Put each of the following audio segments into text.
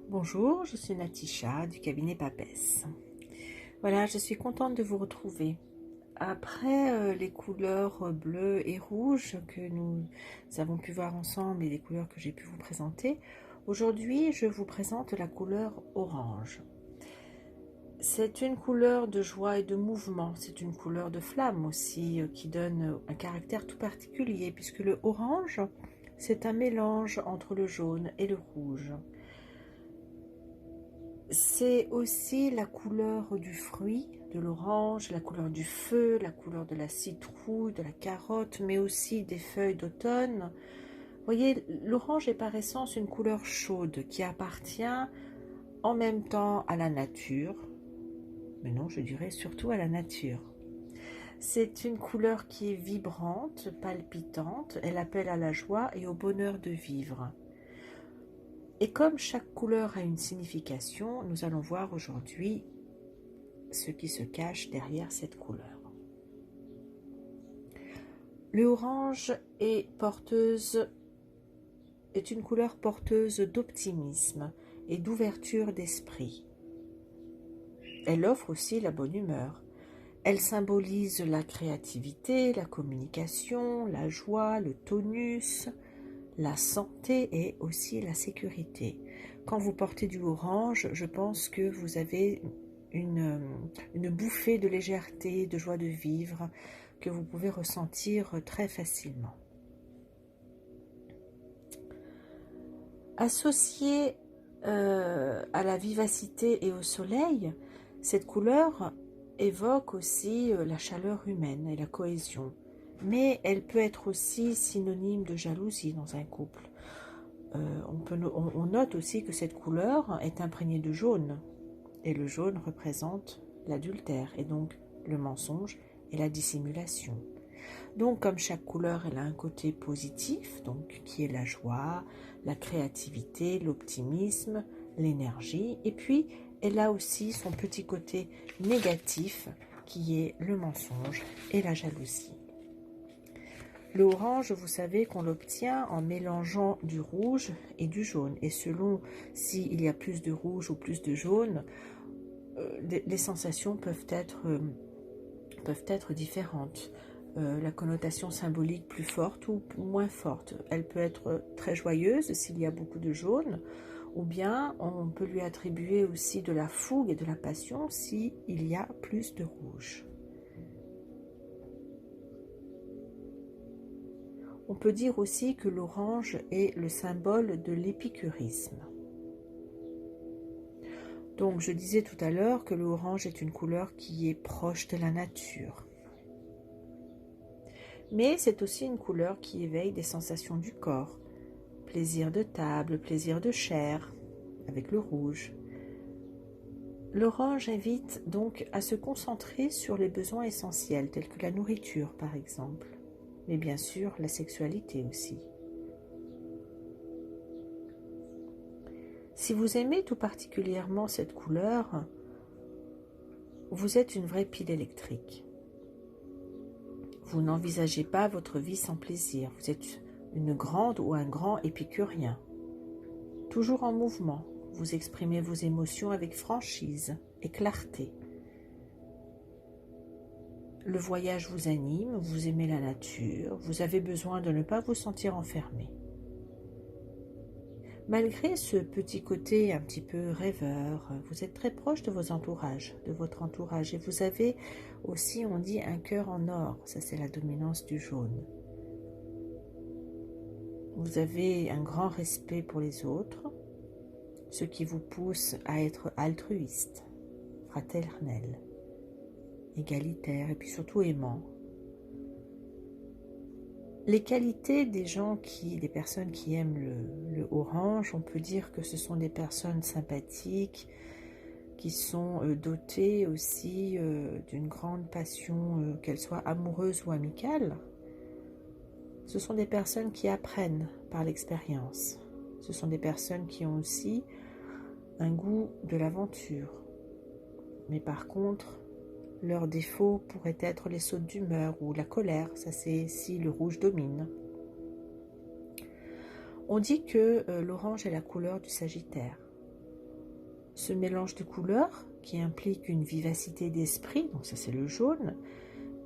Bonjour, je suis Natisha du cabinet Papesse. Voilà, je suis contente de vous retrouver. Après les couleurs bleues et rouges que nous avons pu voir ensemble et les couleurs que j'ai pu vous présenter, aujourd'hui je vous présente la couleur orange. C'est une couleur de joie et de mouvement, c'est une couleur de flamme aussi qui donne un caractère tout particulier puisque le orange c'est un mélange entre le jaune et le rouge. C'est aussi la couleur du fruit, de l'orange, la couleur du feu, la couleur de la citrouille, de la carotte, mais aussi des feuilles d'automne. Vous voyez, l'orange est par essence une couleur chaude qui appartient en même temps à la nature, mais non, je dirais surtout à la nature. C'est une couleur qui est vibrante, palpitante, elle appelle à la joie et au bonheur de vivre. Et comme chaque couleur a une signification, nous allons voir aujourd'hui ce qui se cache derrière cette couleur. Le orange est une couleur porteuse d'optimisme et d'ouverture d'esprit. Elle offre aussi la bonne humeur. Elle symbolise la créativité, la communication, la joie, le tonus, la santé et aussi la sécurité. Quand vous portez du orange, je pense que vous avez une bouffée de légèreté, de joie de vivre que vous pouvez ressentir très facilement. Associée à la vivacité et au soleil, cette couleur évoque aussi la chaleur humaine et la cohésion. Mais elle peut être aussi synonyme de jalousie dans un couple. On note aussi que cette couleur est imprégnée de jaune. Et le jaune représente l'adultère et donc le mensonge et la dissimulation. Donc comme chaque couleur, elle a un côté positif, donc qui est la joie, la créativité, l'optimisme, l'énergie. Et puis elle a aussi son petit côté négatif qui est le mensonge et la jalousie. Le orange, vous savez qu'on l'obtient en mélangeant du rouge et du jaune. Et selon s'il y a plus de rouge ou plus de jaune, les sensations peuvent être différentes. La connotation symbolique plus forte ou moins forte. Elle peut être très joyeuse s'il y a beaucoup de jaune, ou bien on peut lui attribuer aussi de la fougue et de la passion s'il y a plus de rouge. On peut dire aussi que l'orange est le symbole de l'épicurisme. Donc je disais tout à l'heure que l'orange est une couleur qui est proche de la nature. Mais c'est aussi une couleur qui éveille des sensations du corps. Plaisir de table, plaisir de chair, avec le rouge. L'orange invite donc à se concentrer sur les besoins essentiels, tels que la nourriture par exemple. Mais bien sûr, la sexualité aussi. Si vous aimez tout particulièrement cette couleur, vous êtes une vraie pile électrique. Vous n'envisagez pas votre vie sans plaisir. Vous êtes une grande ou un grand épicurien. Toujours en mouvement, vous exprimez vos émotions avec franchise et clarté. Le voyage vous anime, vous aimez la nature, vous avez besoin de ne pas vous sentir enfermé. Malgré ce petit côté un petit peu rêveur, vous êtes très proche de votre entourage, et vous avez aussi, on dit, un cœur en or, ça c'est la dominance du jaune. Vous avez un grand respect pour les autres, ce qui vous pousse à être altruiste, fraternel, égalitaire et puis surtout aimant. Les qualités des personnes qui aiment le orange, on peut dire que ce sont des personnes sympathiques, qui sont dotées aussi d'une grande passion, qu'elle soit amoureuse ou amicale. Ce sont des personnes qui apprennent par l'expérience. Ce sont des personnes qui ont aussi un goût de l'aventure. Mais par contre, leurs défauts pourraient être les sautes d'humeur ou la colère, ça c'est si le rouge domine. On dit que l'orange est la couleur du Sagittaire. Ce mélange de couleurs qui implique une vivacité d'esprit, donc ça c'est le jaune,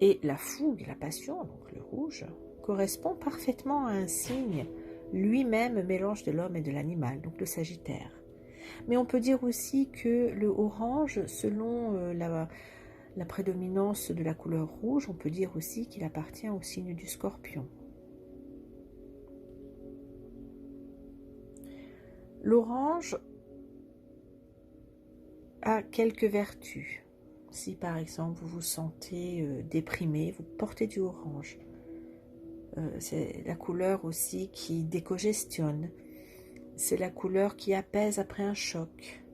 et la fougue, la passion, donc le rouge, correspond parfaitement à un signe, lui-même mélange de l'homme et de l'animal, donc le Sagittaire. Mais on peut dire aussi que le orange, selon la prédominance de la couleur rouge, on peut dire aussi qu'il appartient au signe du Scorpion. L'orange a quelques vertus. Si par exemple vous vous sentez déprimé, vous portez du orange. C'est la couleur aussi qui décongestionne. C'est la couleur qui apaise après un choc.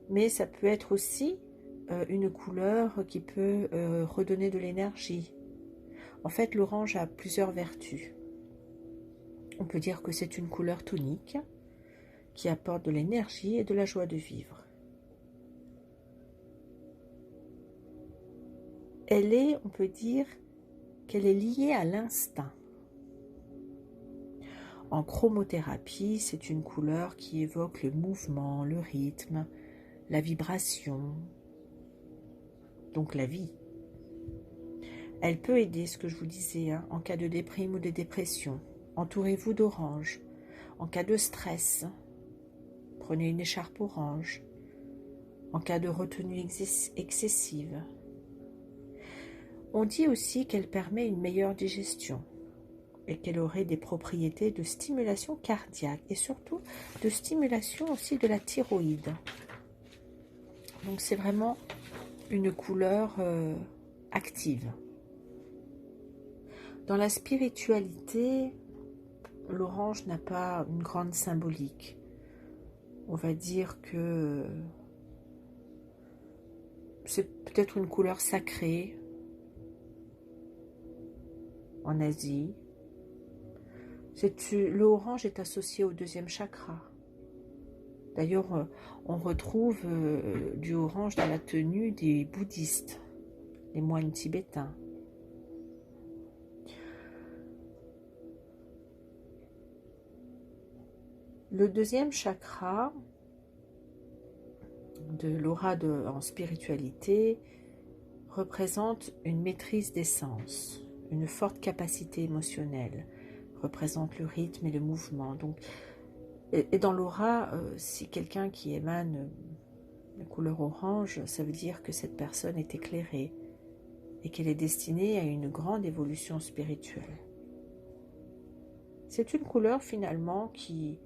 Mais ça peut être aussi une couleur qui peut redonner de l'énergie. En fait, l'orange a plusieurs vertus. On peut dire que c'est une couleur tonique qui apporte de l'énergie et de la joie de vivre. Elle est, on peut dire, qu'elle est liée à l'instinct. En chromothérapie, c'est une couleur qui évoque le mouvement, le rythme, la vibration, donc la vie. Elle peut aider, ce que je vous disais, en cas de déprime ou de dépression. Entourez-vous d'orange. En cas de stress, prenez une écharpe orange. En cas de retenue excessive. On dit aussi qu'elle permet une meilleure digestion et qu'elle aurait des propriétés de stimulation cardiaque et surtout de stimulation aussi de la thyroïde. Donc c'est vraiment une couleur active. Dans la spiritualité, l'orange n'a pas une grande symbolique. On va dire que c'est peut-être une couleur sacrée en Asie. L'orange est associé au deuxième chakra. D'ailleurs, on retrouve du orange dans la tenue des bouddhistes, les moines tibétains. Le deuxième chakra de l'aura en spiritualité représente une maîtrise des sens, une forte capacité émotionnelle, représente le rythme et le mouvement. Donc, et dans l'aura, si quelqu'un qui émane la couleur orange, ça veut dire que cette personne est éclairée et qu'elle est destinée à une grande évolution spirituelle. C'est une couleur finalement qui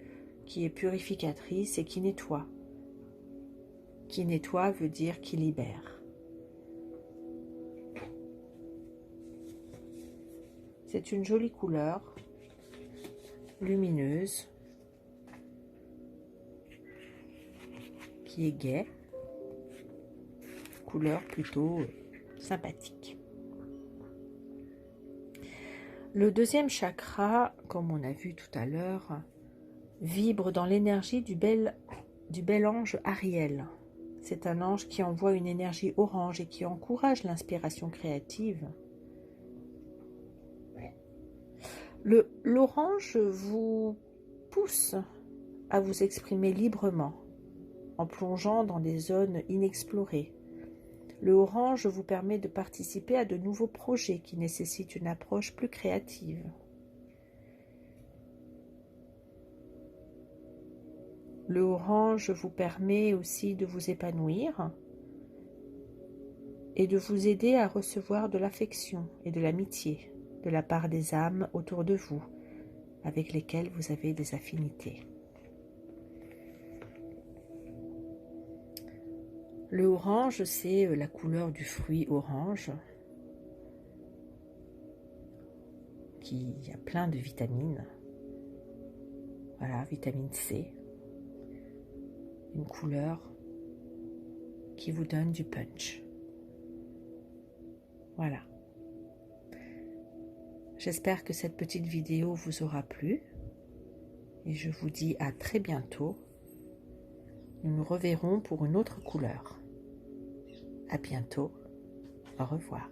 est purificatrice et qui nettoie. Qui nettoie veut dire qui libère. C'est une jolie couleur, lumineuse, qui est gaie, couleur plutôt sympathique. Le deuxième chakra, comme on a vu tout à l'heure, vibre dans l'énergie du bel ange Ariel. C'est un ange qui envoie une énergie orange et qui encourage l'inspiration créative. L'orange vous pousse à vous exprimer librement en plongeant dans des zones inexplorées. Le orange vous permet de participer à de nouveaux projets qui nécessitent une approche plus créative. Le orange vous permet aussi de vous épanouir et de vous aider à recevoir de l'affection et de l'amitié de la part des âmes autour de vous, avec lesquelles vous avez des affinités. Le orange, c'est la couleur du fruit orange, qui a plein de vitamines. Voilà, vitamine C. Une couleur qui vous donne du punch. Voilà. J'espère que cette petite vidéo vous aura plu et je vous dis à très bientôt. Nous nous reverrons pour une autre couleur. À bientôt. Au revoir.